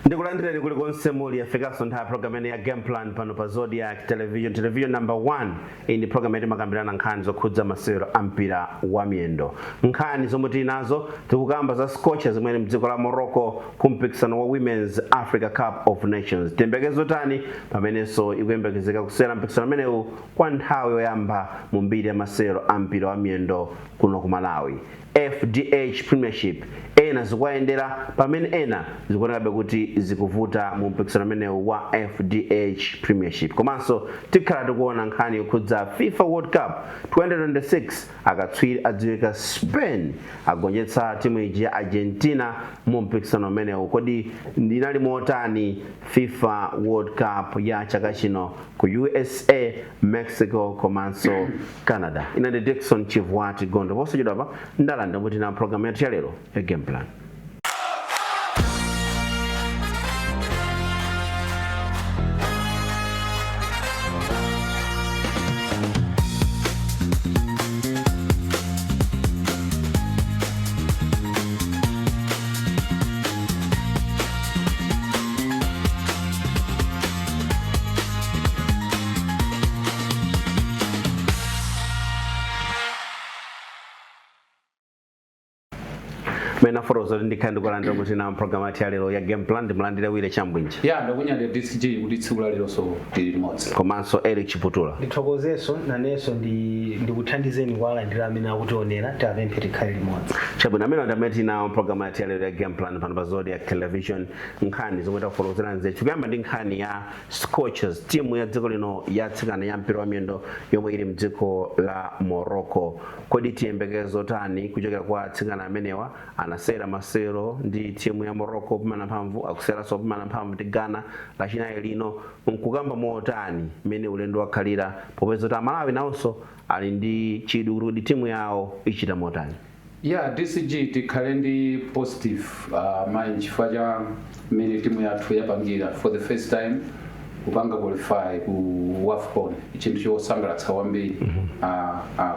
Ndikulandireni kuli konse muli yafikaso nthawi programu ya Game Plan pano pa Zodiac Television number 1 ini programu yetu makambirana nkhani zokhudza masewero ampira wa miyendo. Nkhani zomwe tili nazo tikukamba za Scorchers zimene mdziko la Morocco kumpikisano wa Women's Africa Cup of Nations. Tembekezo tani pamenenso ikuyembekezeka kusera mpikisano umenewu kwa nthawi yoyamba mu mbiri ya masewero ampira wa miyendo kuno ku Malawi. FDH Premiership ena zikuayendera pamene ena zikuonekabe kuti zikuvuta mu mpikisano umenewu wa FDH Premiership. Komanso tikhala tikuona nkhani yokhudza FIFA World Cup 2026 akatswiri adziwika Spain agonjetsa timu iji ya Argentina mu mpikisano umenewu. Kodi ndinali motani FIFA World Cup ya chaka chino ku USA, Mexico komanso Canada. Inade Dickson Chivwati Gondo posachedwa pa ndalanda kuti na programu yetu ya lero ya Game Plan. Mena forozo ndikandi kulandira kuti na programu ya lero ya Game Plan ndimulandira wile chambwinji. Ya ndakunyande DCG kuti tsula lero so tili limodzi. Komanso Eric Chiputula. Ndithokozeso naneso ndikuthandizeni kwalandira amene akutionera tapemphe tikhale limodzi. Chabwino amene ndameti na programu ya lero ya Game Plan pano pa Zodiac Television nkhani zomwe takufolozera nzetu. Kuyamba ndi nkhani ya Scorchers, timu ya dziko lino yatsikana ya mpira wa miyendo yomwe ili mdziko la Morocco. Kodi tiyembekezo tani kuchokera kwa atsikana amenewa anasera masero ndi timu ya Morocco pamana mphamvu akusera so pamana mphamvu ndi Ghana lachinayi lino mkukamba motani mene ulendo wakhalira popeza ta Malawi nawonso ali ndi chidwi kuti timu yawo ichita motani. Yeah, DCG tikhale ndi positive mind chifukwa cha mene timu yathu yapangira for the first time kupanga qualify ku AFCON chinthu chosangalatsa kwambiri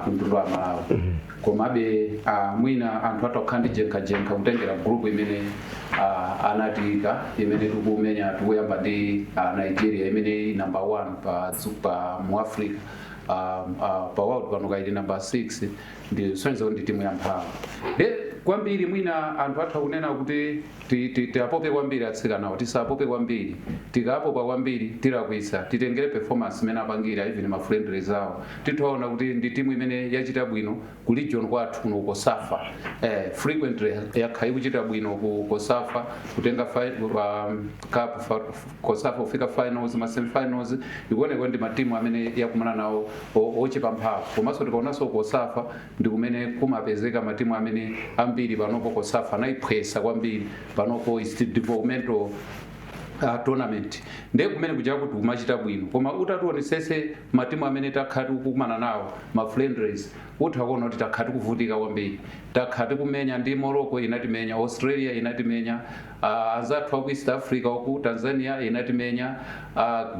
ku mtundu wa Malawi. Komabe mwina anthu atokhala jenka kutengera group imene anatika imene tikumenya tikuyamba ndi Nigeria imene number 1 pa mu Africa pa world pano kaili number 6 ndi sonza ndi timu ya mphamvu. Kwambiri mwina anthu atha kunena kuti tiapope kwambiri atsikanawo tisapope kwambiri tikapopa kwambiri tilakwisa titengere performance imene apangira even ma friendlies awo titaona kuti ndi timu imene yachita bwino ku region kwathu kuno ku Safa frequently yakhala kuchita bwino ku Kosafa kutenga cup Kosafa ufika finals ma semi-finals ikuoneka ndi matimu amene yakumana nawo ochepa mphamvu. Komanso tikaonanso Kosafa ndi kumene kumapezeka matimu amene ambiri panopo Kosafa naiphwesa kwambiri panopo is developmental tournament ndiye kumene kuja kuti kumachita bwino. Koma utatuonesese matimu amene takhala kukumana nawo ma friendlies utakuona kuti takhala kuvutika kwambiri. Takhala kumenya ndi Morocco inatimenya, Australia inatimenya, azathu aku East Africa ku Tanzania inatimenya,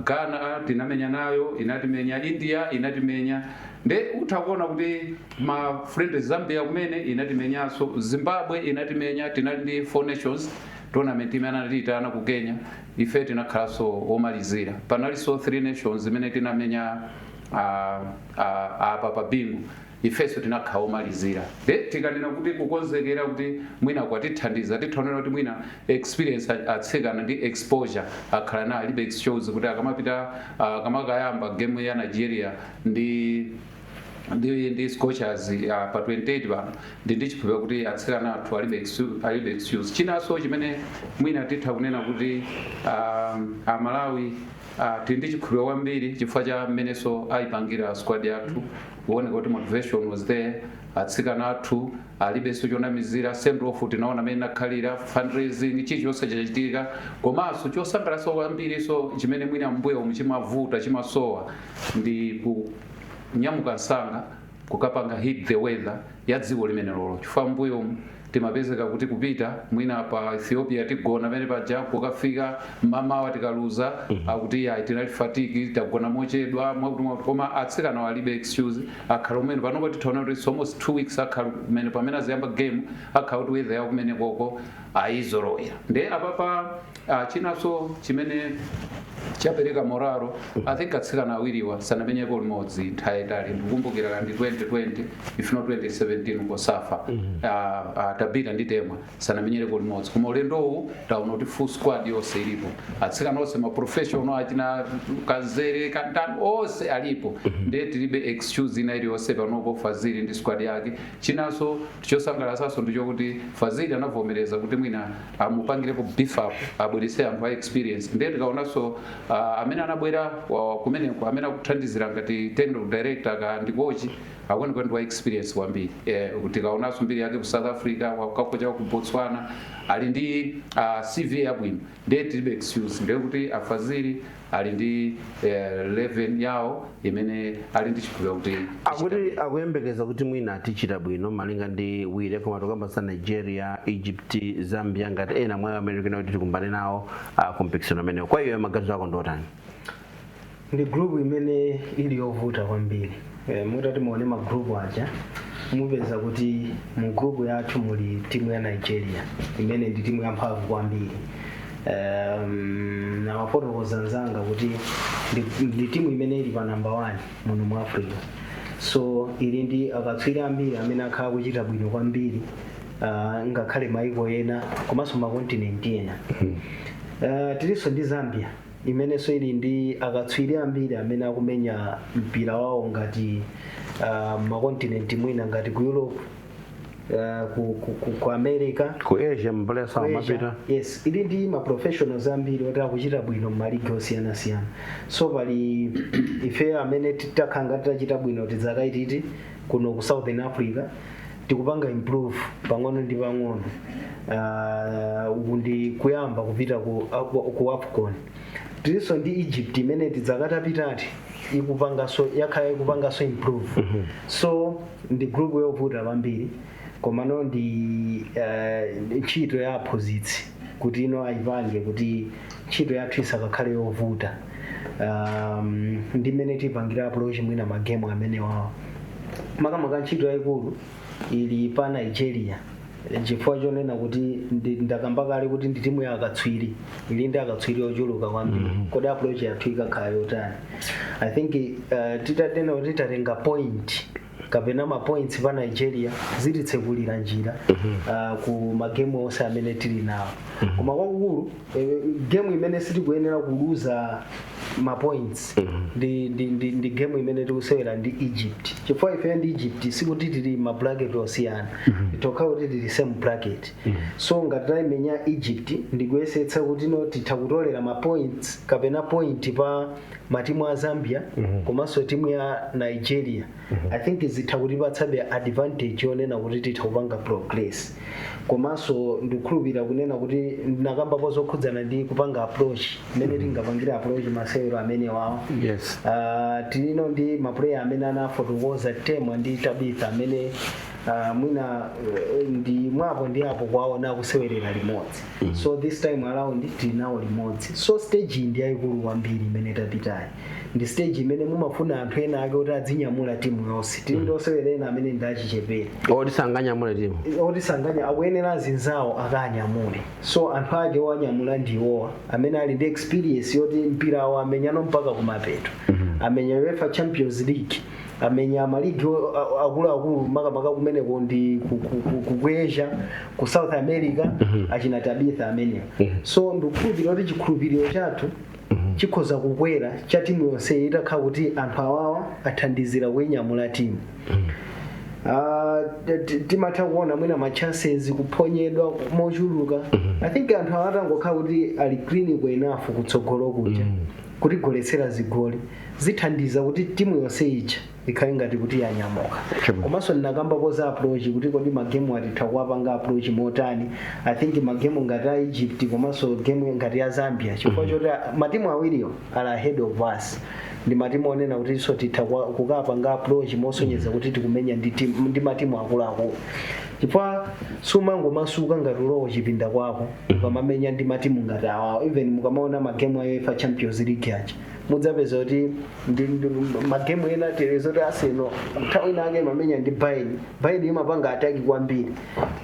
Ghana tinamenya nayo inatimenya, India inatimenya. Nde utakuona kuti ma friendlies Zambia kumene inatimenyaso, Zimbabwe inatimenya, tinali ndi 4 nations tournament imene anatitana ku Kenya ife tinakhalaso omalizira. Panaliso 3 nations imene tinamenya apa pa bingu ifeso tinakhala omalizira. Tikanena kuti kukonzekera kuti mwina kwatithandiza tithaonera kuti mwina experience atsikana ndi exposure akhala na alibe excuse kuti akamapita akamakayamba game ya Nigeria ndi Scorchers pa 28 pano ndi chiphupha kuti atsikana athu alibe excuse. Chinaso chimene mwina titha kunena kuti Malawi ndi chiphupha kwambiri chifukwa cha mmeneso ayipangira squad yathu kuoneka kuti motivation was there. Atsikana athu alibenso chonamizira send off tinaona amene nakhalira fundraising chilichonse chachitika. Komanso chosangalatsa kwambiri so chimene mwina mbuyo muchimavuta chimasowa ndi nyamuka nsanga kukapanga hit the weather ya dziko limene lolo chifukwa mbuyo timapezeka kuti kupita mwina pa Ethiopia tigona pamene paja pokafika mamawa tikaluza akuti ya tinali fatigue tagona mochedwa mwakuti koma atsikana walibe excuse akhala umene panopo titaona kuti it's almost 2 weeks akhala umene pamene aziyamba game akhala kuti weather yawo kumene koko aizolowera nde apapa chinaso chimene chapereka moraro I think atsikana awiriwa sanamenyeko limodzi nthawi yayitali ndikukumbukira kandi 2020 if not 2017 kosafa tabita ndi Temwa sanamenyereko limodzi koma ulendowu taona kuti full squad yonse ilipo atsikana onse ma professional achina Kazere Kantani onse alipo nde tilibe excuse ina iliyonse panopo Fazili ndi squad yake chinaso tichosangalatsanso ndichokuti Fazili anavomereza kuti mwina amupangirepo beef up abwerese anthu a experience nde tikaonanso amene anabwera kumeneko amene akuthandizira ngati technical director ka ndi coach akoni ndi wa experience kwambiri tikaonanso mbiri yake ku South Africa wakakocha ku Botswana ali ndi CV yabwino nde tilibe excuse nde kuti Afazili ali ndi 11 yawo imene ali ndi chikhulupiriro kuti akuyembekeza kuti mwina atichita bwino malinga ndi wire koma tokamba sa Nigeria, Egypt, Zambia ngati ena mwa America kuti tikumbane nawo competition amene kwa hiyo maganizo ako ndotani ndi group imene ili yovuta kwambiri mutati muone ma group aja mupeza kuti mu group yathu muli timu ya Nigeria imene ndi timu yamphamvu kwambiri na mafotokoza nzanga kuti ndi timu imene ili pa number 1 muno mu Africa so ili ndi akatswiri ambiri amene akhala kuchita bwino kwambiri ngakhale maiko ena komanso ma continent ena tilinso ndi Zambia imene so ili ndi akatswiri ambiri amene akumenya mpira wawo ngati ma continent mwina ngati ku Europe ku America ku Asia mbale sawa mapita yes ili ndi ma professionals ambiri otaka kuchita bwino mu maligi osiyana so pali ife amene titakhanga tachita bwino tidzakaititi kuno ku Southern Africa tikupanga improve pang'ono ndi pang'ono ndi kuyamba kupita ku AFCON tilinso ndi Egypt imene tidzakatapitati yakhala ikupangaso improve so ndi group yovuta kwambiri komano ndi ntchito ya aphunzitsi kuti ino ayipange kuti ntchito yathu isakakhale yovuta ndi mmene tipangira approach mwina magemu amene wawo makamaka ntchito yayikulu ili pa Nigeria chifukwa chonena kuti ndakamba kale kuti ndi timu ya akatswiri ili ndi akatswiri ochuluka kwambiri kodi approach yathu ikakhala yotani I think titatena kuti tatenga point kapena ma points pa Nigeria zititsekulira njira ku magemu onse amene tili nawo koma kwakukulu game imene sitikuyenera kuluza ma points ndi game imene tikusewera ndi Egypt chifukwa ife ndi Egypt sikuti tili ma bracket osiyana tokha kuti tili same bracket so ngati taimenya Egypt ndikuyesetsa kuti no titakutolera ma points kapena point pa matimu a Zambia komanso timu ya Nigeria I think zitakutipatsabe advantage yonena kuti titakupanga progress komanso ndikukhulupirira kunena kuti ndinakamba pozokhudzana ndi kupanga approach imene tingapangira approach masewero amene wawo yes tilino ndi maplayer amene anafotokoza Temwa ndi Tabitha amene mwina ndi mwapo ndi apo kwaona kusewerera limodzi so this time around tinawo limodzi so stage ndi yayikulu kwambiri imene tapitayi ndi stage imene mumafuna anthu ena ake kuti adzinyamula timu yonse tili ndosewerera amene ndachichepera otisanganyamula timu otisanganya akuyenera azinzawo akanyamule so anthu ake owanyamula ndiwowa amene ali ndi experience yoti mpira awo amenyano mpaka kumapeto amenya UEFA Champions League amenya maligi akulu makamaka kumeneko ndi ku Asia ku South America achina Tabitha amene so ndikukhulupirira kuti chikhulupiriro chathu chikhoza kukwera cha timu yonse itakhala kuti anthu awawa athandizira kuinyamula timu timatha kuona mwina ma chances kuphonyedwa mochuluka I think anthu awatangokhala kuti ali clinical enough kutsogolo kuja kuti goletsera zigoli zithandiza kuti timu yonse ija ikhale ngati kuti yanyamuka komanso ndinakamba koza approach kuti kodi magemu atitha kuwapanga approach motani I think magemu ngati a Egypt komanso game ngati ya Zambia chifukwa choti matimu awiriyo ali ahead of us ndi matimu onena kuti iso titha kukapanga approach mosonyeza kuti tikumenya ndi matimu akuluakulu chifukwa sumangomasuka ngati ulowo chipinda kwako ukamamenya ndi matimu ngati awawo. Even mukamaona magemu a UEFA Champions League aja mudzapeza kuti magemu ena telezo kuti Arsenal nthawi inake mamenya ndi Bayern imapanga ataki kwambiri,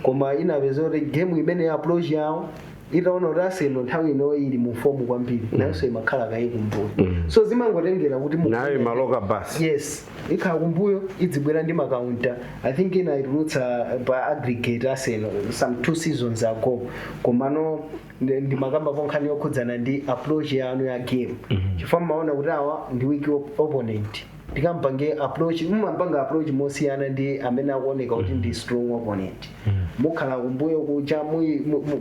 koma inapeza kuti game imene ya approach yawo itaona kuti Arsenal nthawi ino ili mu form kwambiri nayonso imakhala kayi kumbuyo. So zimangotengera kuti nayo maloka basi. Yes, ikhala kumbuyo idzibwera ndi makaunta. I think ina itulutsa pa aggregate Arsenal some 2 seasons ago, komano ndi makamba ponkhani yokhudzana ndi approach yanu ya game. Chifukwa maona kuti awa ndi weak opponent, tikampange approach mumapanga approach mosiyana ndi amene akuoneka kuti ndi strong opponent. Mukhala kumbuyo kucha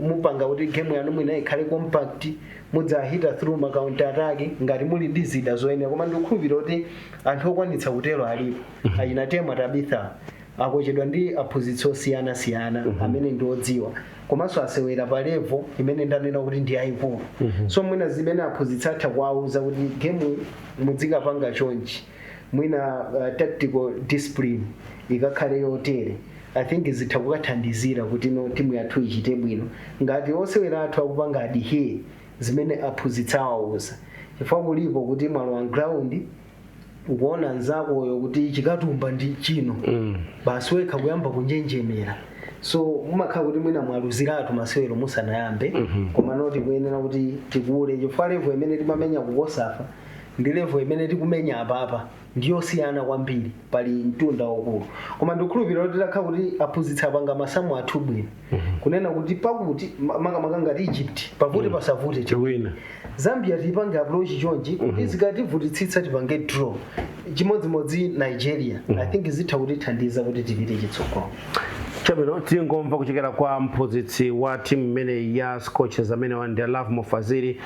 mupanga kuti game yanu mwina ikhale compact, mudzahita through ma counter attack ngati muli ndi zida zoyenera. Koma ndikukhulupirira kuti anthu okwanitsa kutero alipo. Achina Tema Tabitha akochedwa ndi aphunzitsi osiyana amene ndi odziwa, komanso asewera pa level imene ndanena kuti ndi yayikulu. So mwina zimene aphunzitsi atha kuwauza kuti game mudzikapanga chonchi, mwina tactical discipline ikakhale yotere, I think zitha kukathandizira kuti no timu yathu ichite bwino ngati osewera athu akupanga adhere zimene aphunzitsi awauza. Chifukwa kulipo kuti malo on ground ukuona nzakoyo kuti chikatumba ndi chino basi wekha kuyamba kunjenjemera. So mumakhala kuti mwina mwaluziratu masewero musanayambe, koma noti kuyenera kuti tikule. Chifukwa level imene timamenya kukosafa ndi level imene tikumenya apapa ndiyosiyana kwambiri, pali mtunda wakulu. Koma ndikukhulupirira kuti takhala kuti aphunzitsi apanga masamu athu bwino kunena kuti pakuti makamaka ngati Egypt pavute pasavute tiwina, Zambia tipange approach chonchi kuti zikativutitsitsa tipange draw, chimodzimodzi Nigeria. I think zitha kutithandiza kuti tipite chitsogolo. Chabwino tingomva kuchokera kwa mphunzitsi wa timu imene ya Scorchers amene wa ndi Love Mofaziri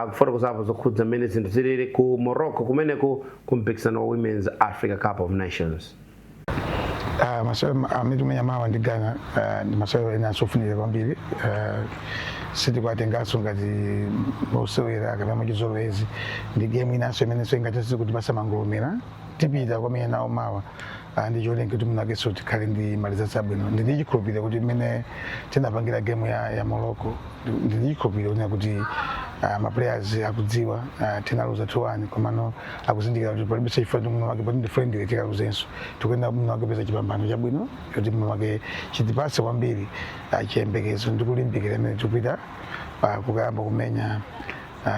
kufotokoza apo zokhudza mmene zinthu zilili ku Morocco kumeneku kumpikisano wa Women's Africa Cup of Nations. Masewero amene tumenya mawa ndi Ghana ndi masewero ena asofunika kwambiri. Sitikwatenganso ngati osewera kapena machizolowezi ndi game inanso imene ingachititse kuti basamangolomera tipita kwamenya nawo mawa. Ndi cholinga kuti munakeso tikhale ndi maliza zabwino. Ndi chikhulupirira kuti mmene tinapangira game ya Morocco ndi chikhulupirira kuti ma players akudziwa tinaluza 2-1 komano akuzindikira kuti palibe chifukwa kuti muno wake ndi friendly tikaluzenso tikuyenda muno wake peza chipambano chabwino kuti muno wake chitipase kwambiri chiyembekezo ndi kulimbikira mmene tikupita kukayamba kumenya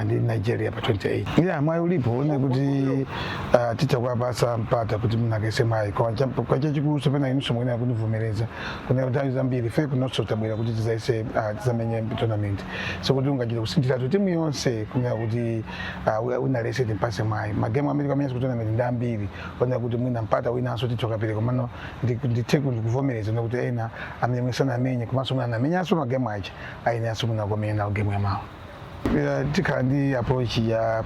ndi Nigeria pa 28. Yeah, mwayi ulipo one kuti titakwapasa mpata kuti munakese mayi kwa chachikulu pena inunso mwina kunivomereza kuna nthawi zambiri fe kunonso tabwera kuti tizaise tizamenye tournament. So kuti ungachita kusinthira timu yonse kuna kuti unalese timpase mayi magemu amene kamenya ku tournament ndi ambiri ona kuti mwina mpata winanso tichoka pere komano ndithe kuvomereza nokuti ena amene mwisana amenye komanso mwana amenyanso magemu aja ayenanso muna kumenya nawo game ya mawa. Tikhala ndi approach ya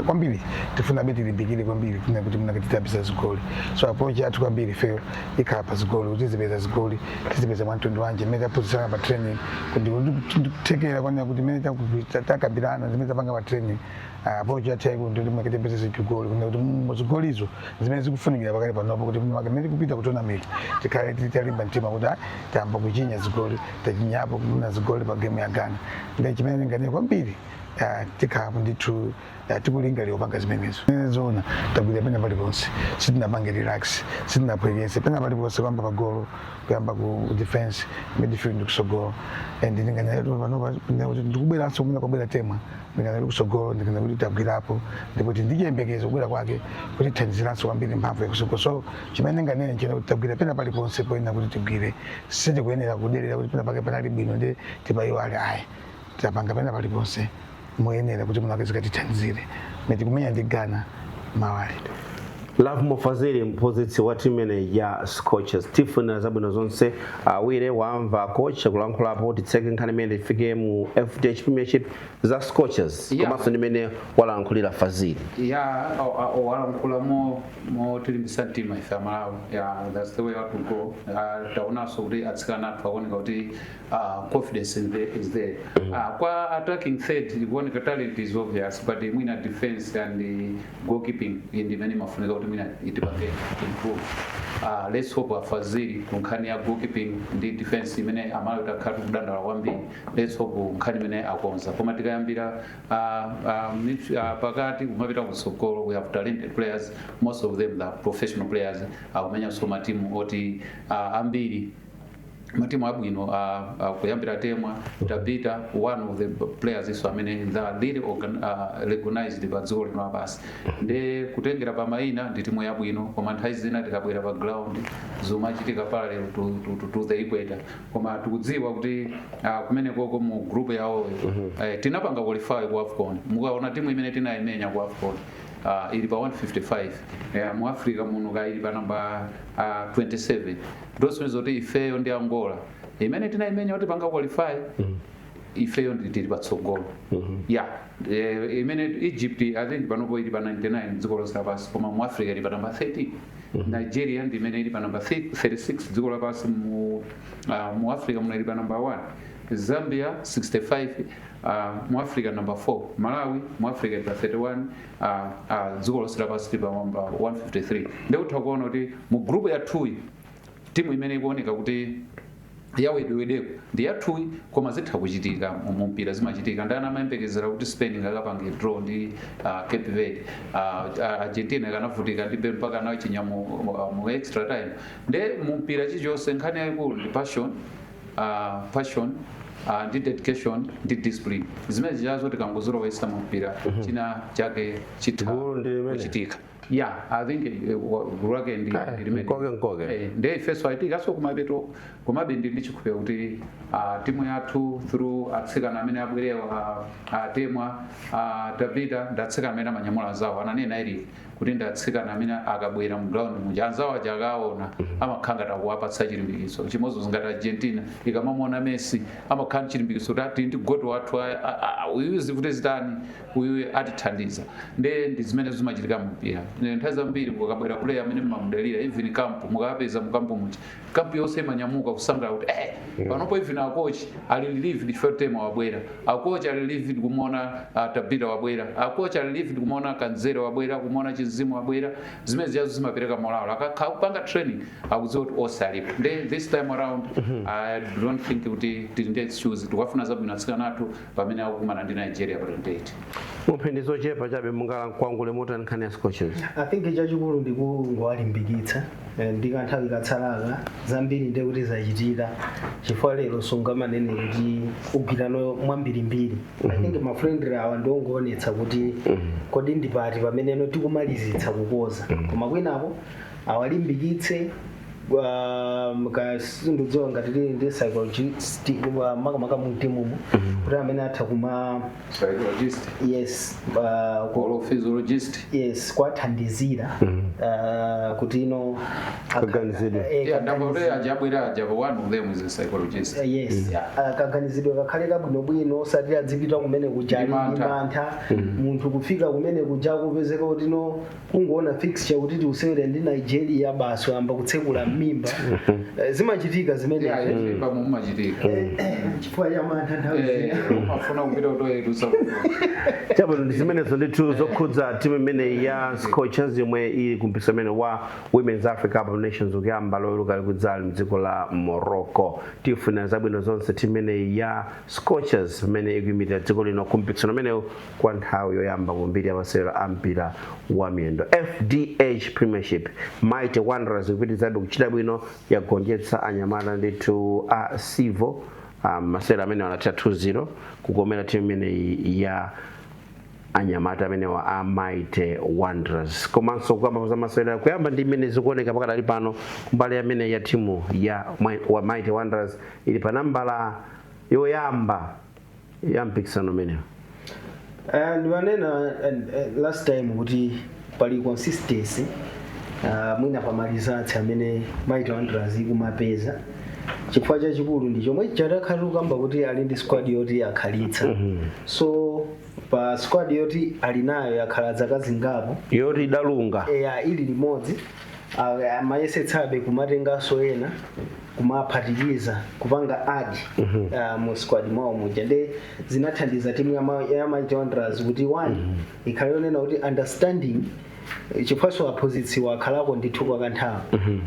kwambiri tifuna beti libikile kwambiri kuna kuti muna kititapisa zigoli. So approach yathu kwambiri fail ikhala pa zigoli kuti zipeza zigoli tizipeza mwantundu wanje mmene tapozisana pa training kuti kutekera kwana kuti mmene takambirana zimene tapanga pa training approach yathu yaiko ndi muna kitipeza zigoli kuna kuti muzigolizo zimene zikufunikira pakali panopo kuti muna mmene kupita ku tournament tikhale titalimba mtima kuti tayamba kuchinya zigoli tachinyapo muna zigoli pa game ya Ghana. Ndi chimene ngani kwambiri tikhapo ndithu tikulingalira kupanga zimenezo. Zona tabwera pena paliponse sitinapanga relax sitinapwekese pena paliponse kwamba pagolo kuyamba ku defense midfield ndikusogolo and ndinganyato panopa ndikubweranso mwina kwabwera Tema ndinganyato kusogolo ndikana kuti tabwirapo ndipo ndiyembekezo kubwera kwake kuti thandiziranso kwambiri mphamvu yakusogolo. So chimene nganene chino kuti tabwira pena paliponse poyena kuti tigwire sitikuyenera kudelera kuti pena pake panali bwino ndi tipayiwale ayi tapanga pena paliponse moyenera kuti munakazika tithanzire meti kumenya ndi Ghana mawali. Love Mofaziri mphunzitsi wa timu imene ya Scorchers tifuna zabwino zonse awire wamva coach kulankhulapo titseke nkhani imene ifike mu FDH Premiership za Scorchers komanso ndimene walankhulira Faziri. Walankhula mo tilimbisa mtima ife Malawi. That's the way to go. Taonanso kuti atsikana athu akuoneka kuti confidence is there. Kwa attacking third ikuoneka talent is obvious but mwina defense and goalkeeping ndi mene mafunika kuti mina itipange improve. let's hope afaziri kunkhani ya goalkeeping ndi defense imene amalota khatu kudandala kwambiri let's hope nkhani imene akonza koma tikayambira pakati kumapita kutsogolo we have talented players most of them are professional players akumenya so matimu oti ambiri matimu abwino kuyambira temwa tapita one of the players iso amene they are really recognized pa dziko lino lapasi nde kutengera pa maina ndi timu yabwino koma nthawi zina tikabwera pa ground zomachitika parallel to the equator koma tikudziwa kuti kumene koko mu group yawo tinapanga qualify ku AFCON mukaona timu imene tinayimenya ku AFCON ili pa 155 mu Africa muno ka ili pa namba 27 ndosonizo zoti ifeyo ndi Angola imene tinayimenya kuti panga qualify ifeyo nditili patsogolo imene Egypt I think panopo ili pa 99 dziko lonse lapasi koma mu Africa ili pa namba 13 Nigeria ndi imene ili pa namba 36 dziko lapasi mu Africa muno ili pa namba 1 Zambia 65 mu Africa number 4 Malawi mu Africa pa 31 dziko lonse lapasi pa namba 153 ndio utakuona kuti mu group ya 2 timu imene ikuoneka kuti yawedewedeko ndi ya 2 koma zitha kuchitika mu mpira zimachitika ndana amayembekezera kuti Spain ngakapange draw ndi Cape Verde Argentina ikanavutika ndi mpaka nayo chinyamo mu extra time nde mu mpira chichonse nkhani yayikulu ndi passion ndi dedication ndi discipline zimene zijazo tikangozora wesa mpira china chake chitha kuchitika I think gulu lake ndi limene nde first fight ikaso kumabeto kumabendi ndi chikupya kuti timu yathu through atsikana amene abwerewa temwa Davida ndatsika amene amanyamula zawo ananena ili kuti ndatsikana amene akabwera mu ground muja anzawo ajakaona amakhanga takuwapatsa chilimbikiso chimozo zingati Argentina ikamamona Messi amakhanga chilimbikiso kuti ndi goto wathu uyu zivuti zitani uyu atithandiza ndi zimene zimachitika mu mpira nthawi zambiri kukabwera player amene mumamudalira even camp mukapeza mu camp muja camp yonse imanyamuka kusangala kuti panopo even akochi ali relieved for tema wabwera akochi ali relieved kumona Tabita wabwera akochi ali relieved kumona Kanzere wabwera kumona Chizimu wabwera zimene ziyazo zimapereka morale akapanga training akudziwa kuti osalipo this time around I don't think kuti tindi excuse tukafuna zabwino atsikanatu pamene akukumana ndi Nigeria pa 28 muphindizo chepa chabe mungala kwangule mota nkhani ya Scorchers I think chachikulu ndi kungowalimbikitsa ndikanthawi katsalaka zambiri ndi kuti zachitika chifukwa lero sungamanene kuti ugwirano mwambirimbiri I think ma friendly awa ndiongoonetsa kuti kodi ndi pati pameneno tikumalizitsa kukoza koma kwinapo awalimbikitse mkasindudziwa ngati tili ndi psychologist makamaka mu timumu kuti amene atha kuma psychologist physiologist kwathandizira kuti ino ndabore ajabwera ajabo one of them is a psychologist kaganizidwe kakhale kabwinobwino osati adzipita kumene kuja mantha munthu kufika kumene kuja kupezeka kuti no kungoona fixture kuti tiusewere ndi Nigeria basi amba kutsekula mimba zimachitika zimene mumachitika chifukwa cha mantha nthawi afuna kupita kutoyetusa chabo ndi zimenezo ndithu zokhudza timu imene ya Scorchers yomwe ili kumpisa imene wa Women's Africa Cup of Nations ukuyamba loweruka likudzali mdziko la Morocco tifuna zabwino zonse timu imene ya Scorchers imene ikuyimirira dziko lino kumpikisano imene kwa nthawi yoyamba kumbiri amasewero ampira wa miyendo FDH Premiership Mighty Wanderers ikupitizadi kuchita bwino yagonjetsa anyamata ndithu a Sivo masewero amene wanatha 2-0 kukomera timu imene ya anyamata amene wa Mighty Wanderers komanso kuyamba za masewero kuyamba ndi imene zikuoneka pakadali pano kumbali amene ya timu ya Mighty Wanderers ili pa nambala yoyamba ya mpikisano umenewo ndiwanena last time kuti pali consistency mwina pamalizatsi amene Mighty Wanderers ikumapeza chifukwa chachikulu ndi chomwe chatakhaluka kamba kuti ali ndi squad yoti akhalitsa so pa squad yoti ali nayo yakhala zaka zingapo yoti idalunga ili limodzi amayesetsabe kumatenganso ena kumaphatikiza kupanga adi mu squad mwawo muja nde zinathandiza timu ya Mighty Wanderers kuti one ikhale yonena kuti understanding chifukwa aphunzitsi akhalako ndithu kwa kanthawi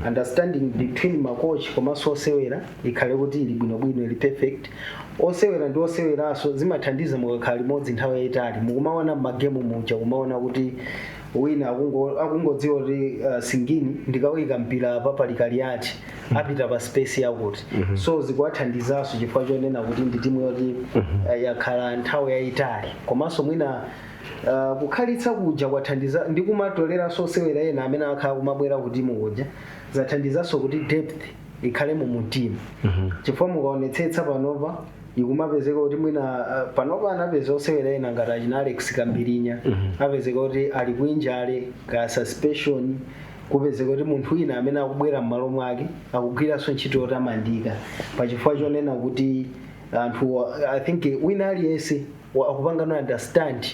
understanding between makochi komanso osewera ikhale kuti ili bwinobwino ili perfect. Osewera ndi oseweraso zimathandiza mukakhala limodzi nthawi yayitali mukumaona m'magemu muja kumaona kuti wina akungodziwa kuti singini ndikawika mpira papalikali ati apita pa space yakuti so zikuwathandizaso chifukwa chonena kuti ndi timu yoti yakhala nthawi yayitali komanso mwina kukhalitsa kuja kwathandiza ndi kumatoleranso osewera ena amene akhala kumabwera kuti mukuja zathandizaso kuti depth ikhale mu mtima chifukwa mukaonetsetsa panopa ikumapezeka kuti mwina panopa anapeza osewera ena ngati achina Alex Kambirinya apezeka kuti ali kuinjale ka suspension kupezeka kuti munthu wina amene akubwera m'malo mwake akugwiranso ntchito yotamandika pachifukwa chonena kuti anthu I think wina aliyense akupanga no understand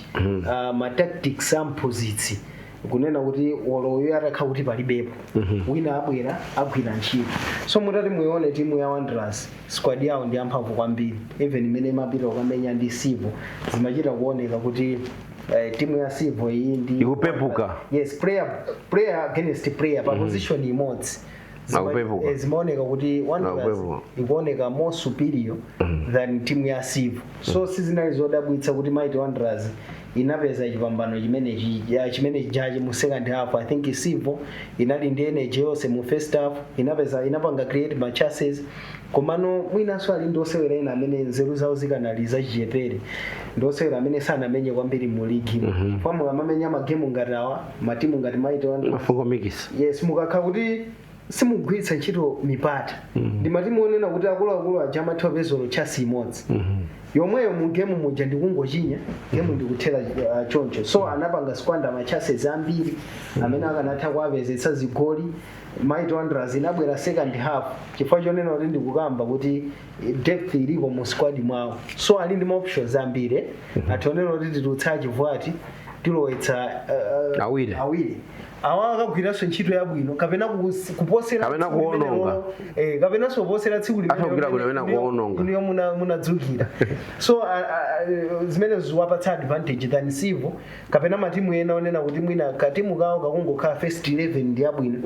ma tactics amphunzitsi kunena kuti oloyo atakhala kuti palibepo wina abwera agwira ntchito so mutati muione timu ya Wanderers squad yawo ndi amphamvu kwambiri even imene imapita kukamenya ndi Sivo zimachita kuoneka kuti timu ya Sivo iyi ndi ikupepuka yes player against player pa position imodzi zimaoneka kuti Wanderers ikuoneka more superior than timu ya Sivo so sizinali zodabwitsa kuti Mighty Wanderers inapeza chipambano chimene jaji mu second half. I think Sivo inali ndi energy yonse mu first half inapanga create ma chances komano mwinaso ali ndi osewera ena amene nzeru zawo zikanali zachichepere ndi osewera amene sanamenye kwambiri mu ligi pamu amamenya magemu ngati awa matimu ngati Mighty Wanderers mafungo mikisi yes mukakha kuti simugwiritsa ntchito mipata ndi matimu onena kuti akuluakulu aja amathiwa pezolo chasi imodzi yomweyo mu game muja ndikungochinya game ndikuthera choncho so anapanga squander ma chances ambiri amene akanatha kuapezetsa zigoli. Mighty Wanderers inabwera second half chifukwa chonena kuti ndikukamba kuti depth ilipo mu squad mwawo so ali ndi options ambiri ationera kuti titutsa chivwati tilowetsa awiri awa akagwiranso ntchito yabwino kapena kuposera kapena kuononga kapena soposera tsiku limene munadzukira so zimene ziwapatsa advantage than Sivo kapena matimu ena onena kuti mwina katimu kawo kakungokhala first 11 ndi yabwino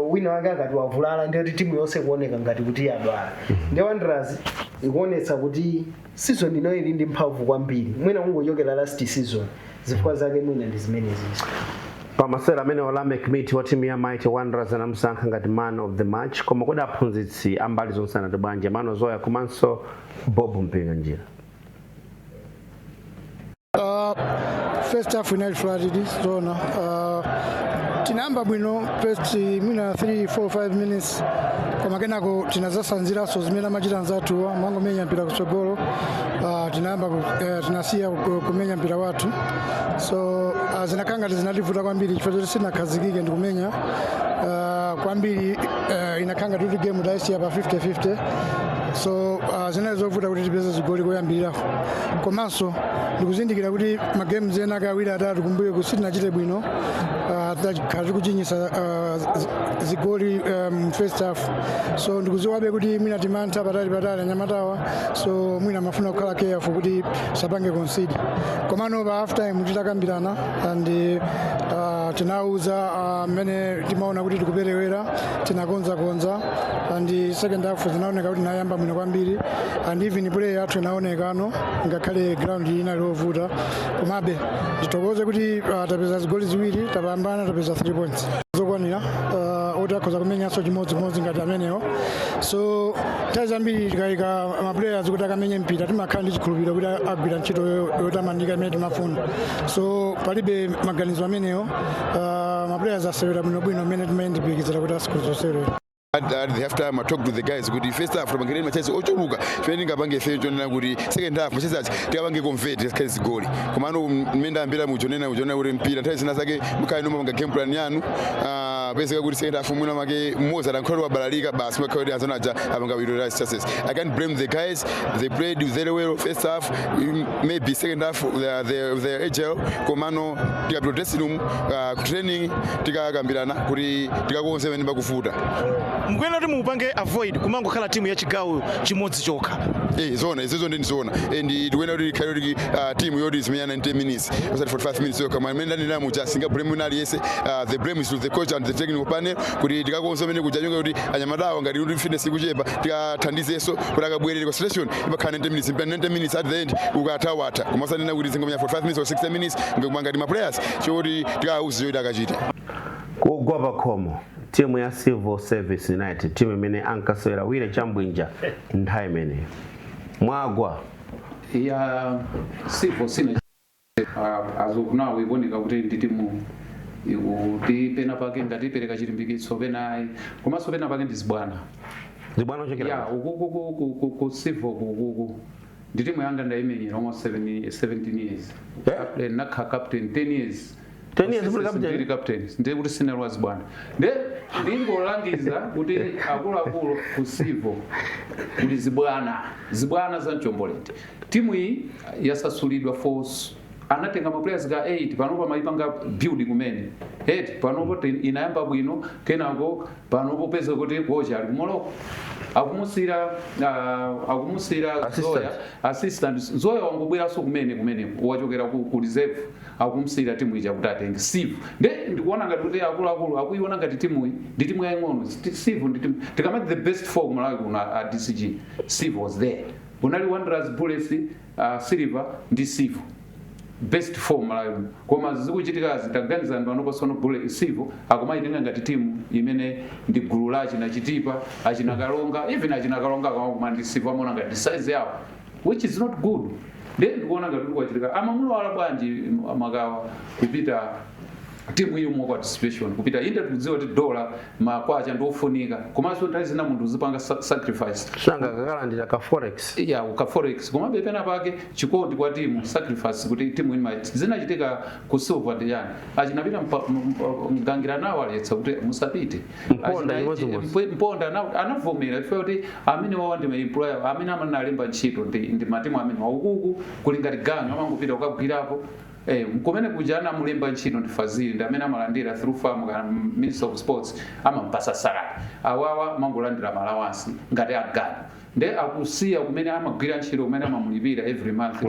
wina wake akati wavulala ndi kuti timu yonse kuoneka ngati kuti yadwala ndi Wanderers ikuonetsa kuti season ino ili ndi mphamvu kwambiri mwina kungochokera last season zifukwa zake mwina ndi zimene zizo pamasera amene Olamek Miti wa timu ya Mighty Wanderers anamusankha ngati man of the match koma kodi aphunzitsi ambali zonse anati bwanji Mano Zoya komanso Bob Mpinga njira first half inali flatted zona tinamba bwino first mwina 3-4-5 minutes koma kenako tinazasanziraso zimene amachita nzathu mangomenya mpira kutsogolo tinasiya kumenya mpira wathu so zinakangati zinativuta kwambiri chifukwa choti sinakhazikike ndikumenya kwambiri inakhanga kuti game taisiya pa 50-50 so zinali zovuta kuti tipeze zigoli koyambirirapo komanso ndikuzindikira kuti magames ena kawiri atatu kumbuyo kusitinachite bwino khala tikuchinyisa zigoli first half so ndikuziwabe kuti mwina timantha patali anyamatawa so mwina mafuna kukhala careful kuti sapange concede komano pa half time titakambirana and tinauza mmene timaona kuti tikuperewera tinakonza and second half zinaoneka kuti nayamba bwino kwambiri and even play yathu inaonekano ngakhale ground inali yovuta komabe titokoze kuti tapeza zigoli ziwiri tapambana tapeza 3 points zokwanira oti akhoza kumenyanso chimodzimodzi ngati amenewo so nthawi zambiri tikayika maplayers kuti akamenye mpira timakhala ndi chikhulupiriro kuti agwira ntchito yotamandika imene timafuna so palibe maganizo amenewo maplayers asewera bwinobwino amene timayendipikizira kuti asikuzosewera. At the half time I talked to the guys kuti first half from machezi ochuluka training abange fejo nena kuti second half machezi ati tiabange convert skills goal komano menda ambira mujonena kuti mpira nthawi zina zake mukhale nomwe nga game plan yanu basically kuti second half mwina make moza lankholo wabalalika basi makhawedi azonaja abanga wiro chances. I can't blame the guys, they played very well first half, maybe second half they agile komano tika dressing room training tikagambirana kuti tikakonse vene bakufuta mkwena kuti muupange avoid kumangokhala timu ya chigawo chimodzi chokha zona izo ndi zona and tiwena kuti khali team yodi zimenyana 90 minutes osati 45 minutes yo kama menda ndina muja singa preliminary yese the blame is to the coach and the technical panel kuti tikakonza mene kujanyonga kuti anyamadawa ngati kuti fitness kuchepa tikathandizeso kuti akabwerere kwa selection ibakhala 90 minutes mpaka 90 minutes at the end ukatawata kumasanena kuti zingomenya 45 minutes or 60 minutes ngati ma players choti tikauziyo kuti akachita kugwa pakhomo timu ya Civil Service United timu imene ankasewera wire chambwinja nthawi imene mwagwa ya Civil sina azokunawo ikuoneka kuti ndi timu kuti pena pake ngati ipereka chilimbikitso penayi komanso pena pake ndi zibwana ochokera ya ku Civil kuku ndi timu yanga ndayimenyera almost 17 years nakha captain 10 years 10 years captain ndiye kuti senior was bwana ndingolangiza kuti akuluakulu ku Civil kuti zibwana za Mchomboleti timu iyi yasasulidwa force anatenga ma players ga 8 panopo maipanga build kumene panopo inayamba bwino kenako panopo peza kuti kocha ali kumoloko akumusira Zoya assistant Zoya wangobweranso kumene wachokera ku reserve akumusira timu ija kuti atenge Civil ndikuona ngati kuti akuluakulu akuiona ngati timu ndi timu yaying'ono Civil ndi timu tikamati the best four kumalawi kuno at DCG Civil was there kunali Wanderers Bullets Silver ndi Civil best form malawi koma zikuchitika zitaganiza ndo anopasono bule Civil akumaitenga ngati timu imene ndi gulu la achina Chitipa achina Kalonga even achina Kalonga kama ndi Civil amona ngati size yawo which is not good ndikuona ngati kwachitika amamulo ala bwanji Magawa kupita timu iyo mwa participation kupita inde tudziwa kuti dola makwacha ndofunika komanso nthawi zina munthu uzipanga sacrifice sanga kakalandira ka forex ka forex koma bepena pake chikondi kwa timu sacrifice kuti timu ina zinachitika ku Silver ndi yani achinapita mgangira nawo aletsa kuti musapite mponda nawo anavomera ife kuti amene wawa ndi employer amene amalemba ntchito ndi matimu amene waukuku kuli ngati gang amangopita kukagwirapo mkumene kujana mulemba ntchito ndi Fazili ndi amene amalandira through farm kana Minister of Sports amampasa salary awawa mangolandira malawansi ngati agani nde akusiya kumene amagwira ntchito kumene amamulipira every month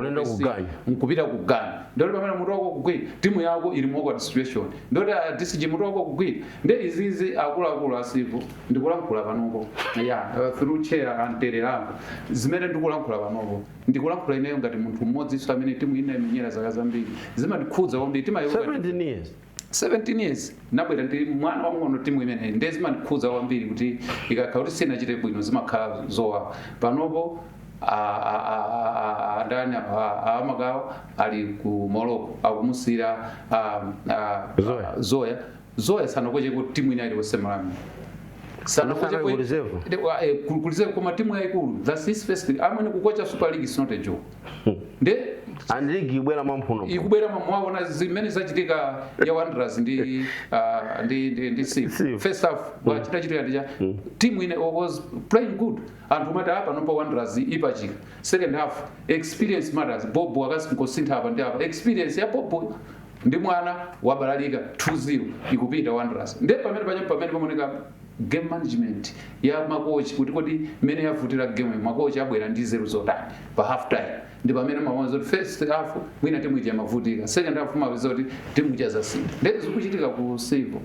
nkupita kugana ndoti pamene mutu wako kugwira timu yako ili mwakwa situation ndoti DCG mutu wako kugwira nde izizi akuluakulu a Civil ndikulankhula panopo through chair antererango zimene ndikulankhula panopo ndikulankhula ineyo ngati munthu mmodzi amene timu ina imenyera zaka zambiri zimandikhudza kwambiri timu 17 years nabwera ndi mwana wamng'ono timu imene ndiye zimandikhudza kwambiri kuti ikakhala kuti sinachite bwino zimakhala zowa panopo ndani Magawa ali ku Morocco akumusira Zoya sanakoche kuti timu ina ili kusemalami kulizevu koma timu yaikulu that's his first amene kukocha Super League is not a joke and league ibwera mamphuno ikubwera mamwaona zimene zachitika ya Wanderers ndi Civil first half wachitachitika ndija team ine was playing good anthu mati apa nomba Wanderers ipachika second half experience matters Bobo akasingosintha hapa ndi apa experience ya Bobo ndi mwana wabalalika 2-0 ikupita Wanderers ndi pamene pamoneka game management ya makochi kuti kodi mene yavutira game makochi abwera ndi 0 zotani pa half time ndi pamene mawanzo first half mwina timu ija mavutika second half mapeza kuti timu ija zasinda ndezi kuchitika ku Civil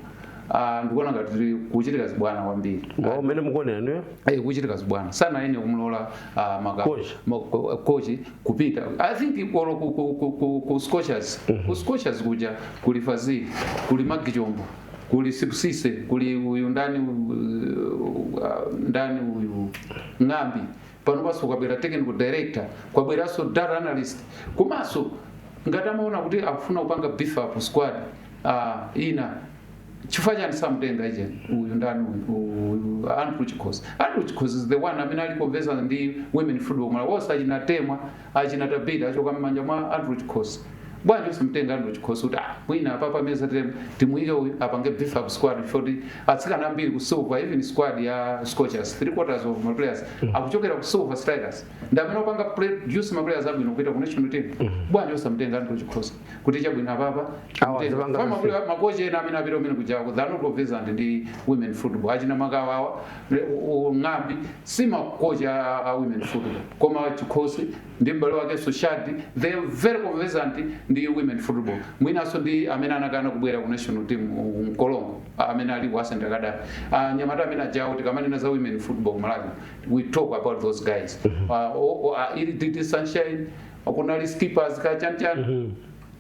ndikuona ngati kuchitika zibwana kwambiri umene mukuonera ndiyo kuchitika zibwana sana yenye kumlola coach kupita I think ku Scorchers kuja kuli Fazili kuli Magijombo kuli Sipsise kuli uyu ndani uyu Ngambi panopaso kwabwera technical director kwabweraso data analyst komanso ngati amaona kuti akufuna kupanga beef up squad ina chifukwa chani samutenga ije uyu ndani Andrew Chikhozi is the one amene ali conversa ndi women football mala wose achinatemwa achinatabida achoka mmanja mwa Andrew Chikhozi bwanji usimtenga ndo chikhosi kuti mwina apa pameza timuyike uyu apange beef up squad foti atsikana ambiri ku silver even squad ya Scorchers 3/4 of my players akuchokera ku Silver Strikers ndamene opanga produce ma players abwino kuita ku national team bwanji usamtenga ndo chikhosi kuti chabwino apapa makoche ena amene apita umene kujaku they're not represent ndi women football achina makawawa ng'ambi si makoche a women football koma chikhosi ndi mbale wake Soshadi they are very conversant ndi women football mwinaso ndi amene anakana kubwera ku national team mkolongo amene ali wasenda kada nyamata amene ajawo tikamanena za women football Malawi we talk about those guys ili Didi Sunshine akunali skippers kachanchana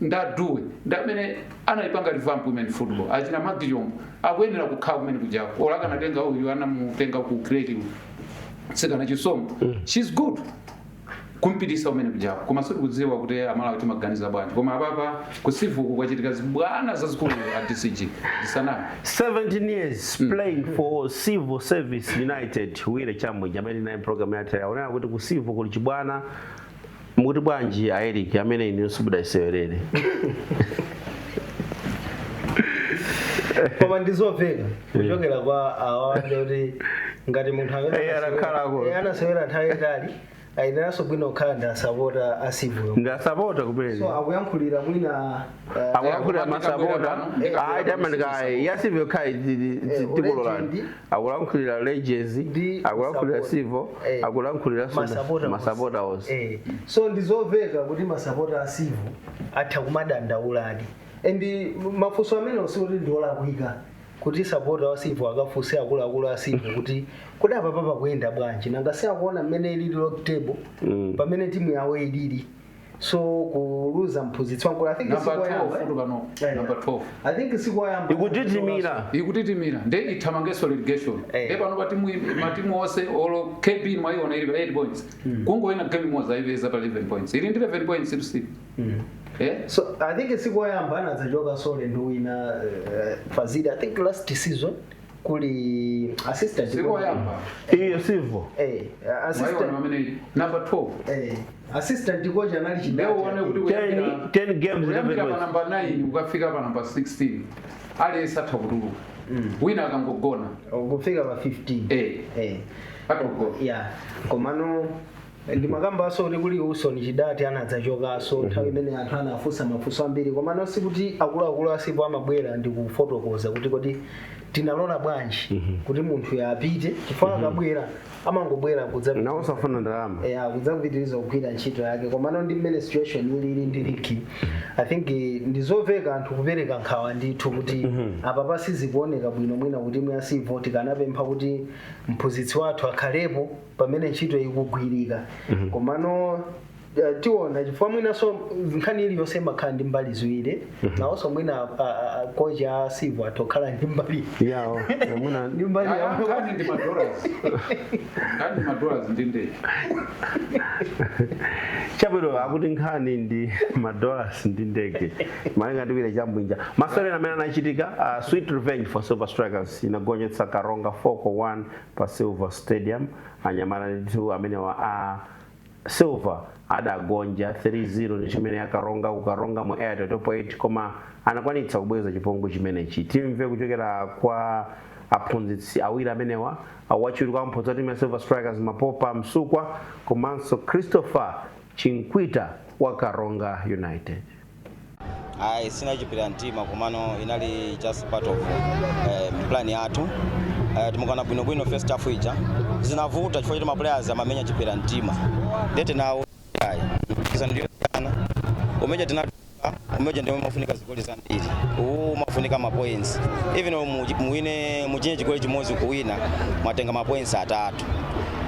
ndaduwe ndamene anaipanga revamp women football achina magiyombo akuyenera kukhala kumene kujawo olakana tenga uyu anamutenga ku creative sikana chisomo she's good kumpitisa umene kujawo koma soti kudziwa kuti Amalawi timaganiza bwanji koma apapa kusivuku kwachitika zibwana zazikulu at DCG zisanami 17 years playing for Civil Service United wile chamwe jamani na program ya tele unaona kuti kusivu kuli chibwana muti bwanji Eric amene ine subuda isewerere koma ndizoveka kuchokera kwa awande kuti ngati munthu amene anasewera nthawi yayitali ayeneraso bwino kukhala ndasapota asivuyo ndasapota kupeza so akuyankhulira mwina akuyankhulira masapota aitamanikaye yasivuyo kai tikololani akulankhulira legends akulankhulira sivo akulankhulira masapota onse so ndizoveka kuti masapota asivu atha kumadandauladi and mafunso amene osikuti ndiolakwika kuti supporter wa Sivu akafunse akulu a Sivu kuti kudapa papa kuyenda bwanji nanga siyakuona mmene ili log table pamene timu yawo ilili so kuluza mphunzitsi wangu I think number 12 I think sikoyamba ikutitimira nde ithamangeso relegation pano matimu onse olo KB mwayiona ili 8 points kungoyina game moza iveza pa 11 points ili ndi 11 points to see so I think sikoyamba anadzachoka sole nduwina Fazili I think last season kuli assistant sikoyamba iyo Sivo assistant number 12 assistant coach anali chidao uone kuti 10 games pa number 9 ukafika pa number 16 ali esatha kutuluka wina akangogona ukufika pa 15 yeah komano ndimakamba aso kuti kuli usoni chidati anadzachoka so nthawi imene anthu anafunsa mafunso ambiri komano sikuti akuluakulu asipo amabwera ndi kufotokoza kuti tinalona bwanji kuti munthu yapite chifukwa akabwera amangobwera nawo usafuna ndalama kudzapitiriza kugwira ntchito yake komano ndi mmene situation ili ndi liki I think ndizoveka anthu kupereka nkhawa ndithu kuti apa pasizikuoneka bwino mwina kuti mwasivo tikanapempha kuti mphunzitsi wathu akhalepo pamene ntchito ikugwirika komano tiona chifukwa mwinaso nkhani iliyonse imakhala ndi mbali ziwiri nawonso mwina coach a Sivo atokhala ndi mbali yawo mwina ndi mbali yawo ndi madollars ndi ndege chabwino akuti nkhani ndi madollars ndi ndege malinga ndiwire chambwinja masewera amene anachitika Sweet Revenge for Silver Strikers inagonjetsa Karonga 4-1 pa Silver Stadium anyamala nditu amene wa Silver adagonja 3-0 ndi chimene yakaronga kukaronga mu Airtel top 8 koma anakwanitsa kubweza chipongwe chimenechi timve kuchokera kwa aphunzitsi awiri amenewa wachiwiri mphunzitsi timu ya Silver Strikers Mapopa Msukwa komanso Christopher Chinkwita wa Karonga United. Sina chipira ntima komano inali just part of plan yathu tumukana bwino first half ija zinavuta chifukwa choti ma players amamenya chipira ntima ndete nawo ndio sana umeja ndio mafunika zigoli za mbili mafunika ma points even muwine mujinye chigoli chimozi kuwina matenga ma points 3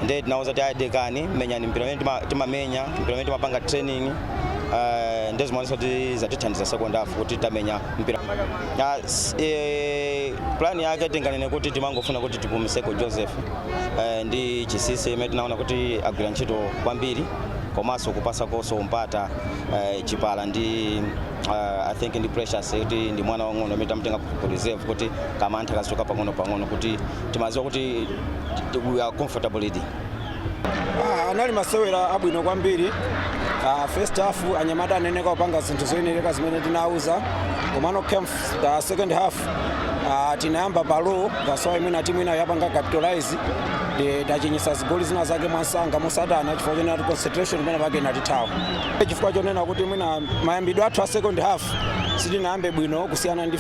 ndio tunaweza taidekani menya ni mpira timamenya mpira mapanga training ndezi mwanzo zatithandiza second half kuti tamenya mpira plan yake tinganene kuti timangofuna kuti tipumiseko Joseph ndi Chisise imene tinaona kuti agwira ntchito kwambiri komanso kupasa koso umpata chipala ndi I think ndi precious kuti ndi mwana wang'ono amene tamtenga ku reserve kuti kama anthu akazoka pang'ono kuti timaziwa kuti we are comfortable leading. Anali masewera abwino kwambiri first half anyamata aneneka kupanga zinthu zoyenereka zimene tinauza komano second half tinayamba palo gasowa imene timu ina yapanga capitalize tachinyisa zigoli zina zake mwansanga mosatana chifukwa chonena kuti concentration imene pake inatithawa chifukwa chonena kuti mwina mayambidwe athu a second half sitinayambe bwino kusiyana ndi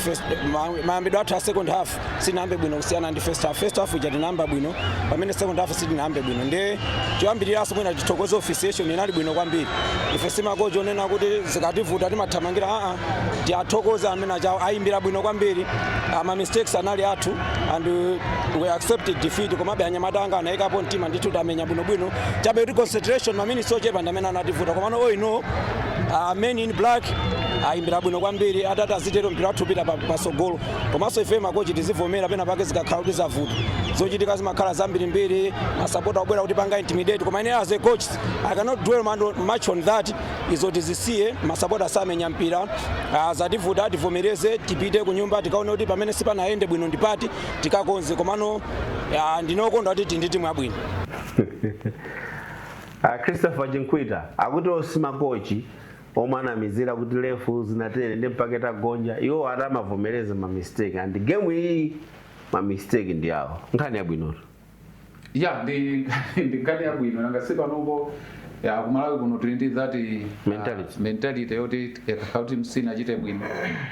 mayambidwe athu a second half sitinayambe bwino kusiyana ndi first half. First half ija tinayamba bwino pamene second half sitinayambe bwino ndi choyambiriraso mwina tithokoze officiation inali bwino kwambiri ife simakojo onena kuti zikativuta timathamangira tiathokoze amene ayimbira bwino kwambiri ama mistakes anali athu and we accepted defeat komabe anyamata anga anayikapo mtima ndithu tamenya bwinobwino chabe kuti concentration mamini sochepa ndamene anativuta komano men in black ayimbira bwino kwambiri atati azitero mpira wathu upita pasogolo komanso ife makochi tizivomera pena pake zikakhala kuti zavuta zochitika zimakhala zambirimbiri masapota obwera kuti panga intimidate koma ine as a coach I cannot dwell much on that izoti zisiye masapota samenya mpira zativuta tivomereze tipite ku nyumba tikaone kuti pamene sipanayende bwino ndipati tikakonze komano ndinokondwa kuti ndi timu yabwino. Christopher Jinkwita akuti osimakochi omanamizira kuti lefu zinatere ndi mpaketa gonja iwo atamavomereza ma mistake and game iyi ma mistake ndi awo nkhani yabwino ya ndi nkhani yabwino nangasipa nopo ya kumalawi kuno tuli ndi that mentality yoti yakakauti msina achite bwino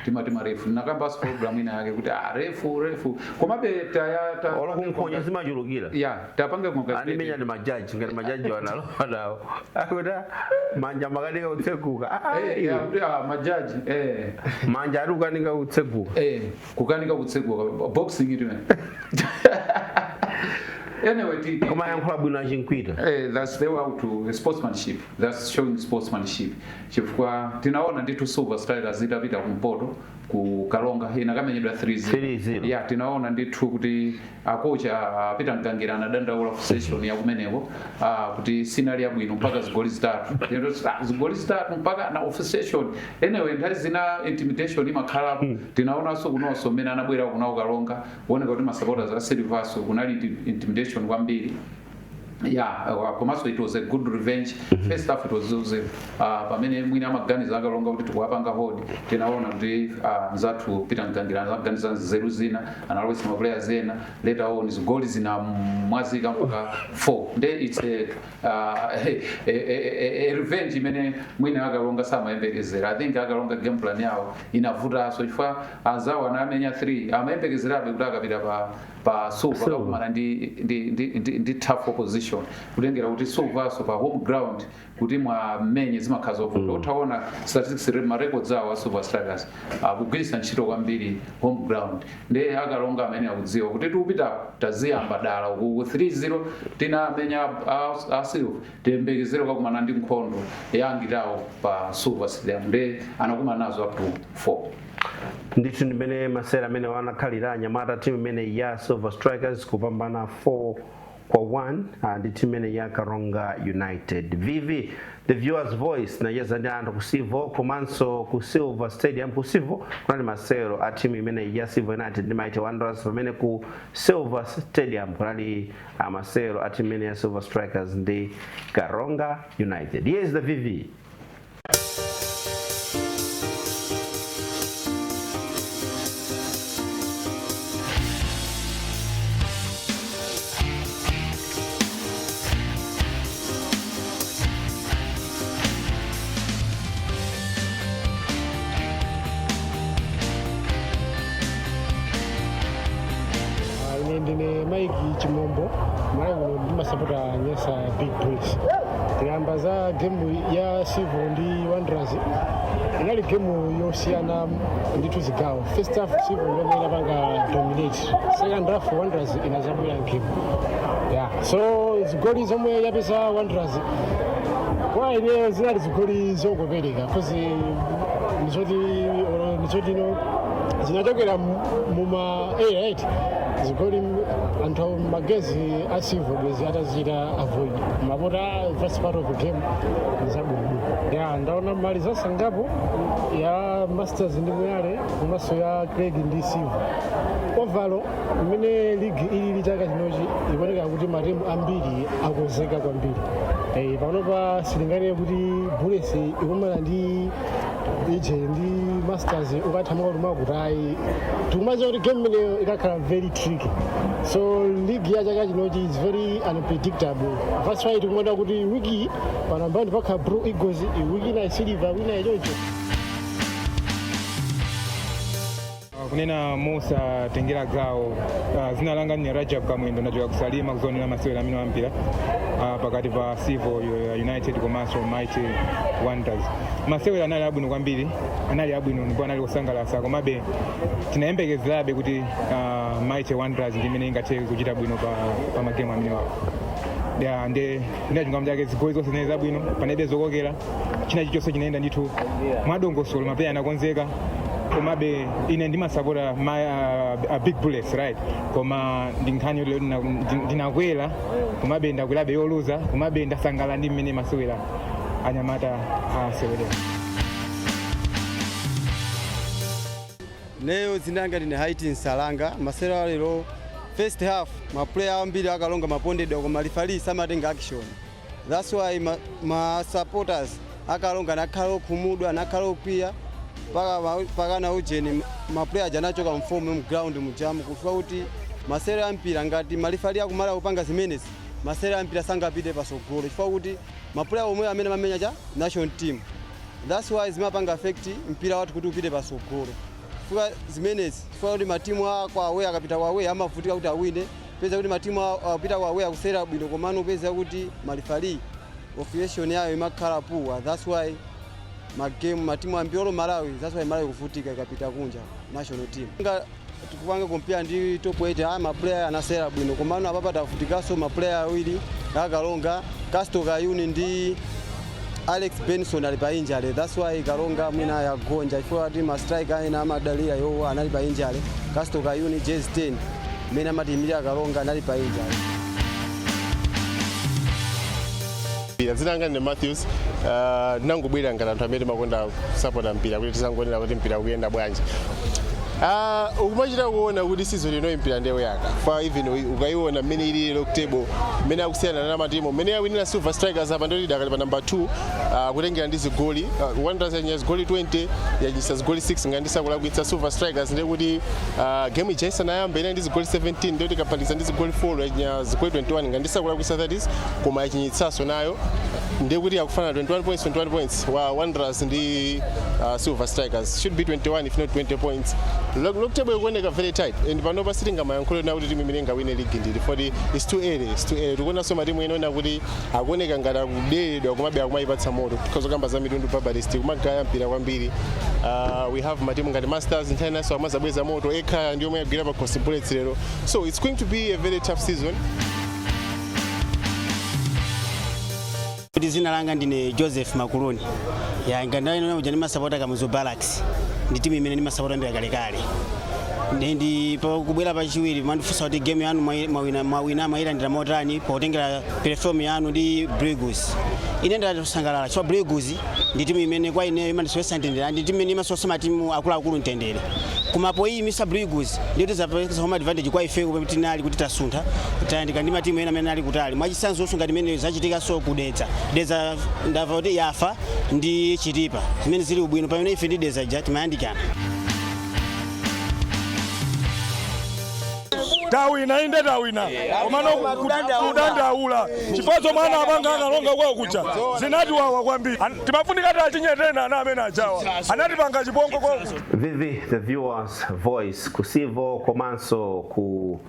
tima refu nakambaso program ina yake kuti refu komabe ola kunkhonya zimachulukira ya tapange ani menya ndi majaji ngati majaji wanalowa nawo akuta manja makanika utseguka majaji manja ari kukanika utseguka kukanika kutseguka boxing it man. Anyway, kama yankhula bwino achinkwita that's the way to sportsmanship, that's showing sportsmanship chifukwa tinaona nditu Silver Strikers zitapita kumpoto ku Kalonga ina kamenyedwa 3-0 ya tinaona nditu kuti akocha Peter Nkangira anadandaula session ya kumeneko kuti sinali yabwino mpaka zigoli zitatu mpaka na officiation anyway nthawi zina intimidation imakhala tinaona so kunonso mmene anabwera kunawo Kalonga kuoneka kuti masupporters a Silverso kunali intimidation kwambiri. Yeah, komanso it was a good revenge. First half it was pamene mwina amaganiza akalonga kuti tikuwapanga hodi tinaona kuti mzathu Peter Nkangira anaganiza nzeru zina analowesa ma players ena later on zigoli zina mwazika mpaka 4 then it's a revenge imene mwina akalonga samayembekezera. I think akalonga game plan yawo inavuta so chifukwa azawo anamenya 3 amayembekezerabe kuti akapita pa Silver kumana ndi tough opposition kulengera kuti Silverso pa home ground kuti mwamenye zimakhaza ovuta utaona statistics ma records zawo Silver Strikers kugwiritsa ntchito kwambiri home ground ndi akalonga amene akudziwa kuti tikupita taziyamba dala ku 3-0 tinamenya Silver tiyembekezere kwakumana ndi nkhondo yangitawo pa Silver Stadium ndi anakumana nazo up to 4. ndithu ndimene masera amene wanakhalira anyamata timu imene ya Silver Strikers kupambana 4-1 ndi timu imene ya Karonga United. Vivi the viewers voice nacheza ndi anthu kusivo komanso ku Silver Stadium kusivo kunali masero a timu imene ya Silver United ndi Mighty Wanderers pamene ku Silver Stadium kunali masero a timu imene ya Silver Strikers ndi Karonga United. Here's the Vivi. Ndine Mike Chimombo mwana ndimasapota Nyasa Big Boys. Tikamba za game ya Silver ndi Wanderers inali game yosiyana ndithu zigawo. First half Silver ndio inapanga dominate, second half Wanderers inazabula game. Yeah, so zigoli zomwe yapeza Wanderers kwa ile zinali zigoli zogopereka because nizoti no zinachokera muma right zigoli anthu magezi a civil bwezi atachita avoid mapota first part of the game nizabwino ya ndaona mali zasangapo ya Masters ndi Moyale komanso ya Craig ndi Silva ovalo imene league ili chaka chinochi ikuoneka kuti matimu ambiri akozeka kwambiri panopa silingalire kuti Bullets ikumana ndi ije ndi Masters ukathamuka lumwa kutayi tikumaza kuti game imeneyo ikakhala very tricky so league ya chaka chinochi is very unpredictable that's why tikumona kuti wiki panamba ndi pakhala Blue Eagles wiki na Silver wina ichocho kunena Musa tengera gawo zina langa ni Rajab Kamwendo nachoka kusalima kuzonera masewera amene wampira pakati pa Civil United komanso Mighty Wonders masewera anali abwino kwambiri anali abwino ndipo anali kusangalatsa komabe tinayembekezerabe kuti Mighty Wonders ndi imene ingathe kuchita bwino pa magemu amene wawo ya nde ndachunga mjake zigoli zonse zinali zabwino panebe zokokera china chilichonse chinaenda ndithu mwadongosolo mapeya anakonzeka komabe ine ndimasapota Big Bullets right koma ndinkhani lero ndinakwera komabe ndakwerabe yoluza komabe ndasangala ndi mmene masewera anyamata asewera leo zinanga ndine Haiti Nsalanga masewera lero first half ma player ambiri akalonga mapondedwa koma referee samatenga action that's why ma supporters akalonga nakhala okhumudwa nakhala okwiya pakana ujeni ma player janachoka mfomu mu ground mujamu kufa kuti masewera ampira ngati malifali akumala kupanga zimenezi masewera ampira sangapite pasogolo kufa kuti ma player omwe amene mamenya cha national team that's why zimapanga affect mpira watu kuti upite pasogolo fuka zimenezi fuka kuti matimu kwa away akapita kwa away amavutika kuti awine peza kuti matimu apita kwa away akusera bwino komano peza kuti malifali officiation yayo imakhala poor that's why matimu ambiri Malawi that's why Malawi kuvutika ikapita kunja national team tukupanga compare ndi top 8 ma player anasera bwino komano apapa tafutikaso ma player awiri akalonga Casto Kayuni ndi Alex Benson ali pa injury that's why Kalonga mwina ya gonja ifo ati ma striker ina Madalia yo anali pa injury Casto Kayuni Jazz 10 mena matimira Kalonga anali pa injury zinanga ne Matthews nangubwera ngati anthu amene makonda support mpira kuti tisangonera kuti mpira kuyenda bwanji ukumachita kuona kuti season ino mpira ndewe yaka fa even ukaiona mmene ili lero table mmene akusiyana na matimu mmene awinira Silver Strikers apa ndoli dakali pa number 2 kutengera ndi zigoli Wonders yanya zigoli 20 yajisa zigoli 6 ngandisa kulakwitsa Silver Strikers ndi kuti game ijaisa nayamba ina ndi zigoli 17 ndoti kapaliza ndi zigoli 4 yanya zigoli 21 ngandisa kulakwitsa 30 koma yachinyitsaso nayo ndi kuti yakufana 21 points wa Wonders ndi Silver Strikers should be 21 if not 20 points look table ikuoneka very tight and panopa sitinga mayankhulo na kuti timu imene ingawine league ndili for it's too early tikuona so matimu inoona kuti akuoneka ngati akuderedwa komabe akumayipatsa moto because okamba za mitundu babalist kumagaya mpira kwambiri we have matimu ngati Masters International so amazabweza moto ekha ndi omwe yagwira pa Coast Bullets lero so it's going to be a very tough season. Zina langa ndine Joseph Makuluni ya ngandani ujani masapota kamuzo Barracks ndi timu imene ni masapota mbira kale ndi kubwera pa chiwiri mandifusa kuti game yanu mawina mayilandira motani potengera perform yanu ndi Brigos ine ndasangalala chwa Brigos ndi timu imene kwa ine imandiswesa ntendera ndi timu imene imasosa matimu akulu ntendere kumapo iyi Mr Brigos ndiyo zapeza home advantage kwa ife kuti nali kuti tasuntha tayandika ndi matimu ena amene ali kutali mwachisanzo usunga ndimene zachitika so kudetsa ndava kuti yafa ndi Chitipa zimene zili ubwino pamene ife ndi Deza jati mayandikana tawina inde tawina komano kudandaula chipazo mwana apanga akalonga kwa kucha zinati wawa kwambiri timafunika tachinye tena ana amene achawa anatipanga chibongo kwa Vivi the viewers voice kusivo komanso ku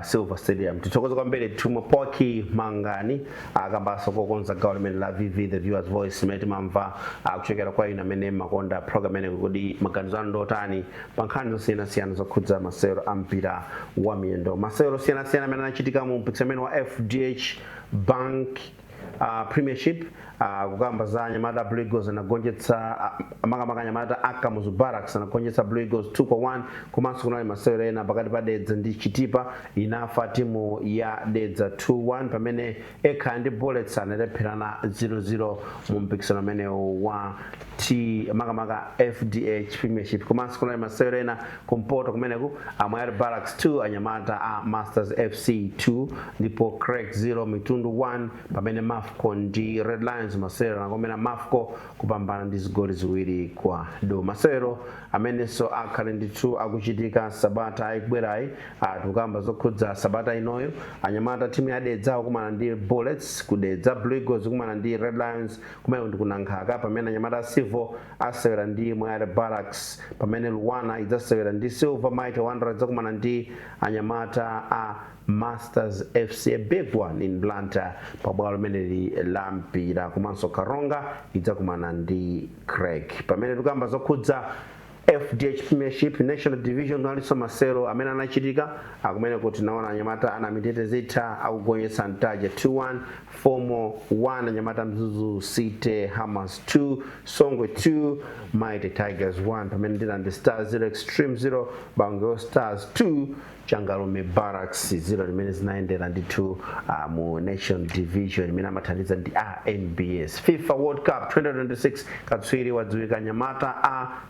Silver Stadium titokoza kwambiri tumopoki mangani akambaso kokonza government la Vivi the viewers voice meti mamva kuchokera kwa ina mene makonda program ene kudi maganizano ndotani pankhanzo siyana zokhudza masewero ampira wa miyendo masewero siyana mene anachitika mu mpikisano wa FDH Bank Premiership kukamba za Anyamata Blue Eagles anagonjetsa makamaka Anyamata Akamuzu Barracks anagonjetsa Blue Eagles 2-1 komanso kunali masewero ena pakati pa Dedza ndi Chitipa inafa timu ya Dedza 2-1 pamene Ekha ndi Bullets analepherana 0-0 mu mpikisano umene wa makamaka FDH Premiership komanso kunali masewero ena kumpoto kumeneku Mwayari Barracks 2 Anyamata Masters FC 2 ndipo Craig 0 Mitundu 1 pamene Mafco ndi Red Lions masewero anakomena Mafco kupambana ndi zigoli ziwiri kwa do. Masewero amenenso akhale ndithu akuchitika Sabata ikubwerayi tukamba zokhudza Sabata inoyo Anyamata timu ya Dedza kumana ndi Bullets kudedza, Blue Eagles kumana ndi Red Lions kumene ndi kunankhaka pamene Anyamata Civil asewera ndi Mwayari Barracks pamene Luwana idzasewera ndi Silver Mighty Wanderers kumana ndi Anyamata Masters FC, a big one in Blantyre pabwalo limene la mpira komanso Karonga idzakumana ndi Craig pamene tukamba zokhudza FDH Premiership National Division aliso masero amene anachitika akumene kuti naona Anyamata anamitete zitha akugonjetsa Ntaja 2-1, Fomo 1 Anyamata Mzuzu City Hammers 2, Songwe 2, Mighty Tigers 1 pamene ndi Stars 0, Extreme 0, Bangor Stars 2, Changalume Barracks 0 limene zinaendera ndithu mu National Division imene amathandiza ndi NBS. FIFA World Cup 2026 katswiri wadziwika Anyamata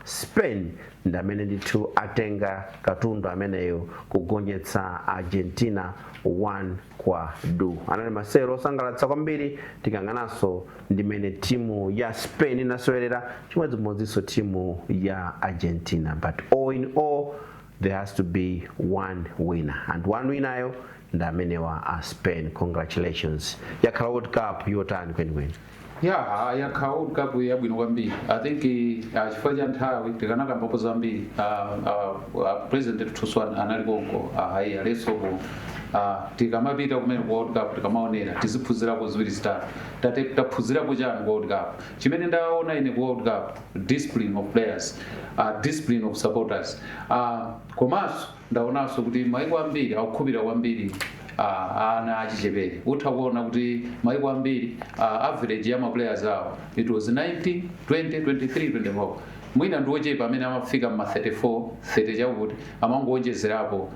Spain ndi amene ndithu atenga katundu ameneyo kugonjetsa Argentina 1-0. Anali masewero osangalatsa kwambiri tikanganaso ndimene timu ya Spain inasowerera chimodzimodzinso timu ya Argentina, but all in all there has to be one winner, and one winner ndi amenewa Spain. Congratulations. Yakhala World Cup yotani kwenikweni? Yeah, yakhala World Cup yabwino kwambiri. I think chifukwa cha nthawi tikanaka mbapo zambiri President Tuswan analikonko hayi alesoko tikamapita kumene World Cup tikamaonera tiziphunzirapo ziwiri zitatu taphunzirapo chani World Cup. Chimene ndaona ine World Cup, discipline of players, discipline of supporters, komanso ndaonanso kuti maiko ambiri akukhupira kwambiri ana achichepere. Utha kuona kuti maiko ambiri average ya maplayers awo it was 19, 20, 23, 24 mwina ndiwochepa amene amafika ma 34, 30 chakuti amangoonjezerapo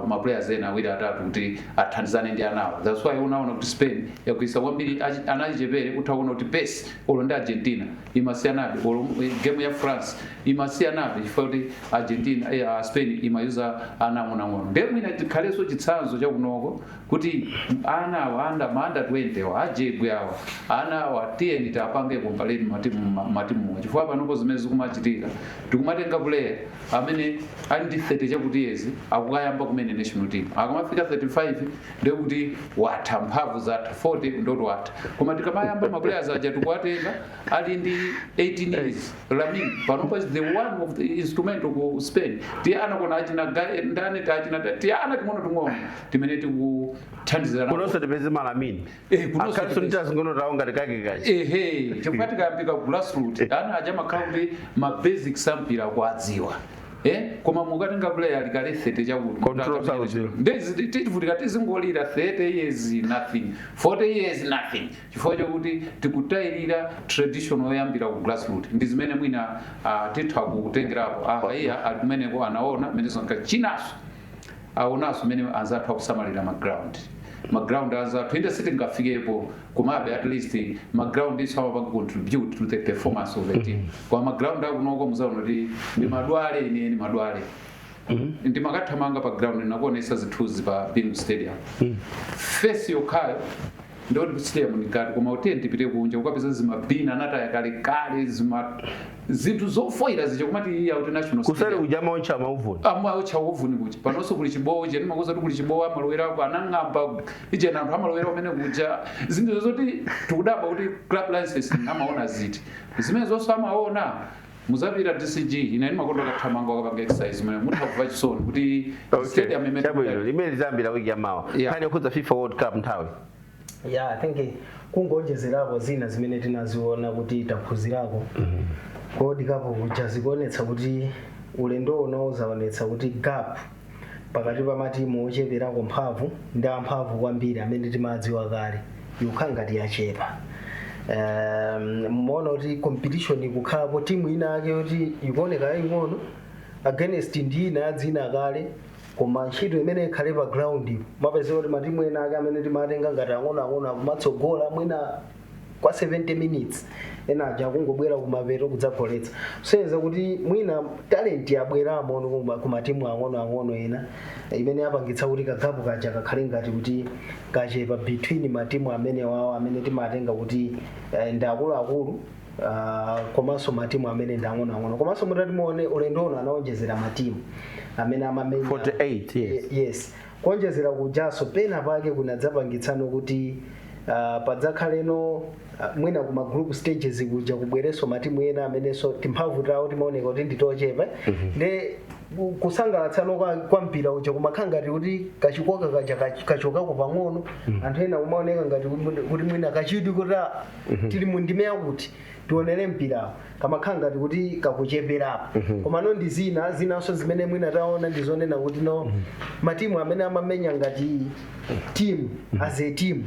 maplayers ena awiri atatu kuti athandizane ndi anawo. That's why unaona kuti Spain yakuisa kwambiri anachichepere. Utha kuona kuti pace olo ndi Argentina imasiyanabe, olo game ya France imasiyanabe chifukwa kuti Argentina Spain imayuza ana ang'ono. Ndiye mwina tikhalenso chitsanzo chakunoko kuti ana awa ma under 20 wa ajebwe awa ana awa tiyeni tapange kombaleni matimu chifukwa panopo zimene zikumachitika tikumatenga player amene ali ndi 30 chakuti yezi akukayamba kumene national team akamafika 35 ndiye kuti watha mphamvu zatha 40 ndoti watha. Koma tikamayamba ma players aja tikuwatenga ali ndi 18 years. Lamine panopo is the one of the instrumental ku Spain. Tiana kona achina ndani tachina tiana timono timene tikuthandizana kunoso tipeze Lamine akaso nditazingono taonga tikake chifukwa tikayambika ku grassroots ana aja makhala kuti ma basic sampira kwadziwa koma mukatenga player alikale 30 chakuti ndezi tivutika tizingolira 30 years nothing, 40 years nothing chifukwa chokuti tikutayirira traditional yoyambira ku grassroots. Ndi zimene mwina titha kutengerapo iya akumeneko anaona mene zonka chinaso aonaso mene anzathu akusamalira ma-ground anzathu inde sitingafikepo komabe at least ma-ground iso amapanga contribute to the performance of the team. Kwa ma-ground akunoko muzaona kuti ndi madwale eni madwale ndi makathamanga pa ground nakuonesa zithunzi pa Bingu Stadium face yokhayo ndoti stadium nikati koma utenti tipite kunja ukapeza zimabina anataya kale zinthu zofoira zicho kumati iya kuti national kusale ujama oncha mauvuni ocha uvuni kuchi panonso kuli chibowo cheni makuza kuli chibowo amalowera anang'amba ichena anthu amalowera umene kuja zinthu zoti tikudaba kuti club license amaona ziti zimene zonso amaona muzapita DCG inani makondo akathamanga akapanga exercise mwe muthakuva chisoni kuti stadium imene limene zambira wiki yamawa kani kuza FIFA World Cup nthawi. Yeah, I think kungonjezerako zina zimene tinaziona kuti taphunzirako kodi kapo kuja zikuonetsa kuti ulendo unozaonetsa kuti gap pakati pa matimu ocheperako mphamvu ndi amphamvu kwambiri amene timadziwa kale yokhala ngati yachepa. Muona kuti competition ikukhalapo timu ina yake kuti ikuoneka yaying'ono against ndi ina yadzina kale, koma ntchito imene ikhale pa ground mapezeka kuti matimu ena ake amene timatenga ngati ang'onoang'ono akumatsogola mwina kwa 70 minutes ena aja kungobwera kumapeto kudzagoletsa. Kusonyeza kuti mwina talent yabweramo ku matimu ang'onoang'ono ena imene yapangitsa kuti kagapu kaja kakhale ngati kuti kachepa between matimu amene wawo amene timatenga kuti ndi akuluakulu komanso matimu amene ndi ang'onoang'ono. Komanso mutati muone ulendo uno anaonjezera matimu amene amamenya 48 yes. Kuonjezera kujaso pena pake kunadzapangitsano kuti padzakhaleno mwina kuma group stages kuja kubwereso matimu ena amenenso timphamvu tawo timaoneka kuti nditochepa nde kusangalatsano kwa mpira uja kumakhala ngati kuti kachikoka kaja kachokako pang'ono anthu ena kumaoneka ngati kuti mwina kachidi kuti tili mu ndime yakuti tionere mpirawo kamakhala ngati kuti kakucheperapo. Koma no ndi zinanso zimene mwina taona ndizonena kuti no matimu amene amamenya ngati team as a team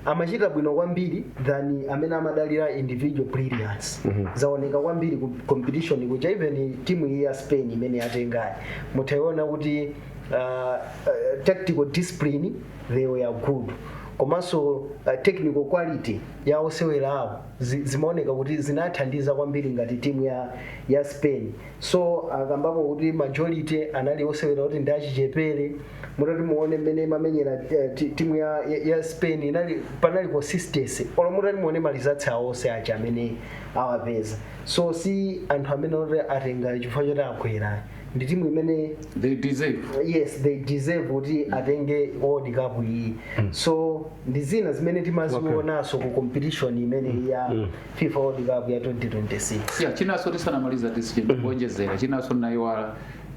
amachita bwino kwambiri than amene amadalira individual brilliance. Zaoneka kwambiri ku competition kuja even timu ya Spain imene yatengayo mutaiona kuti tactical discipline they were good, komanso technical quality ya osewera awo zimaoneka kuti zinathandiza kwambiri ngati timu ya Spain. So akambapo kuti majority anali osewera kuti ndi achichepere. Mutati muone mmene mamenyera timu ya Spain inali panali consistency olo mutati muone malizatsi awo onse aja amene awapeza. So si anthu amene oti atenga chifukwa choti akwera ndi timu imene they deserve. Yes, they deserve kuti atenge World Cup iyi. So ndi zina zimene timazionaso ku competition imene ya FIFA World Cup ya 2026. Yeah, chinaso tisanamaliza decision kuonjezera chinaso naiwala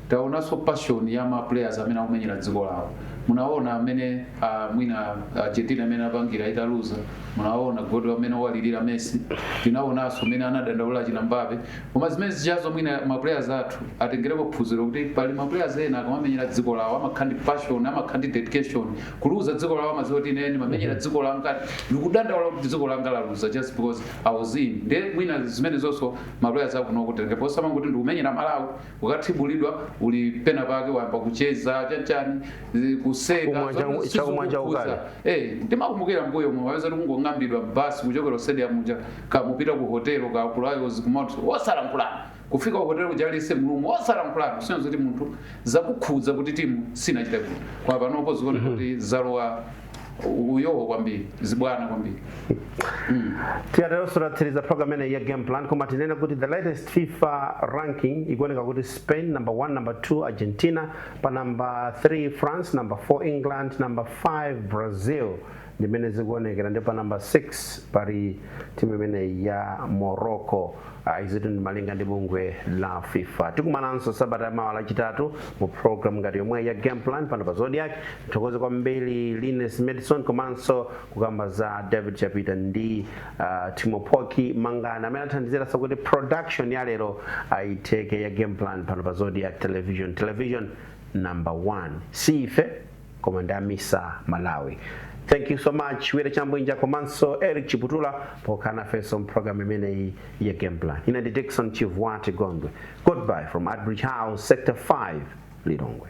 taonaso passion ya ma players amene akumenyera dziko lawo. Munaona amene mwina Argentina amene apangira italuza, munaona goli amene walilira Messi, tinaonanso amene anadandaula china Mbappe. Koma zimene zichazo mwina ma players athu atengereko phunziro kuti pali ma players ena akamamenyera dziko lawo amakhandi passion, amakhandi dedication. Kuluza dziko lawo amaziwa kuti nene mamenyera dziko langa ndikudandaula kuti dziko langa laluza just because I was in. Nde mwina zimene zonso ma players akuno kutengepo sama kuti ndikumenyera Malawi ukathibulidwa uli pena pake wayamba kucheza chachani chakumwanja ukala ndimakumbukira mbuyo mwaweza kungong'ambidwa basi kuchokera stadium muja kamupita ku hotel ka Lions kumoti wosalankhulana kufika ku hotel kujalise mulumu wosalankhulana kusiyana kuti munthu zakukhudza kuti timu sina chita kuti kwa panopo zikoni kuti zalowa uyoho kwambiri zibwana kwambiri. Tiyaterosorathiriza program ene ya game plan koma tinena kuti the latest FIFA ranking ikuoneka kuti Spain number 1, number 2 Argentina, pa number 3 France, number 4 England, number 5 Brazil ndimene zikuonekera, ndipo pa number 6 pali timu imene ya Morocco. Izitu ndi malinga ndi bungwe la FIFA. Tikumananso sabata mawa lachitatu mu program ngati yomwe ya game plan pano pa Zodiac. Mthokoze kwambiri Linus Madison komanso kukamba za David Chapita ndi Timo Poki Mangana amene athandizira sakuti production ya lero aiteke ya game plan pano pa Zodiac television number 1 sife koma ndamisa Malawi. Thank you so much. Wire Chambwinja komanso Eric Chiputula pokana feso program imene ya game plan. Ina Dixon Chivwati Gondwe. Goodbye from Adbridge House, Sector 5, Lilongwe.